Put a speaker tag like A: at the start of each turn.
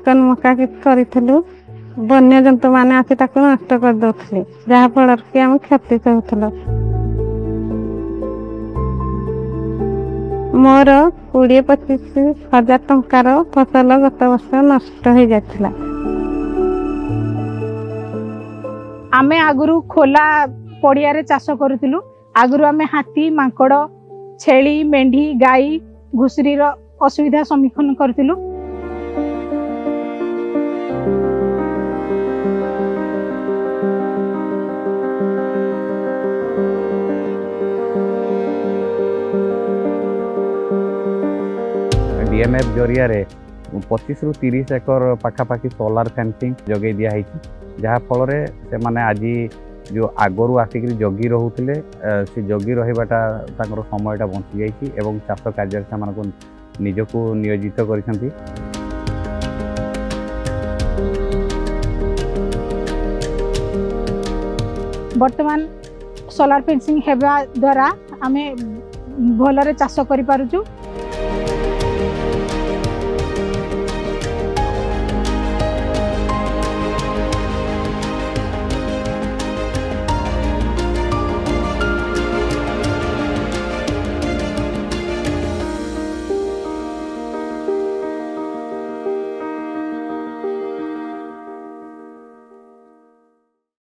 A: Cotton मका करूँ वन्य जंतु मैंने आसी नष्ट कर दौले जहाँफल कि आम क्षति सहूल। मोर 20-25 हजार टंकार फसल गत वर्ष नष्ट हो जाता।
B: आमे आगुरु खोला पड़िया रे चाष करूतिलु। आगुरु आमे हाथी मांकड़ छेली मेंढी गाई घुसरी असुविधा सम्मुखीन करथिलु।
C: डीएमएफ जरिया 25 ରୁ 30 एकर पाखापाखि सोलार फेंसिंग जगै दिया जहाँ फल से माने आज जो आगरू आसिक जगी रोते से जगी रहीबाटा समयटा बंची जाइए एवं चाष कार्य से निजको नियोजित करिसेंती।
B: वर्तमान सोलार फेंसिंग हेबा द्वारा आमे भलरे चाष करि पारुछु।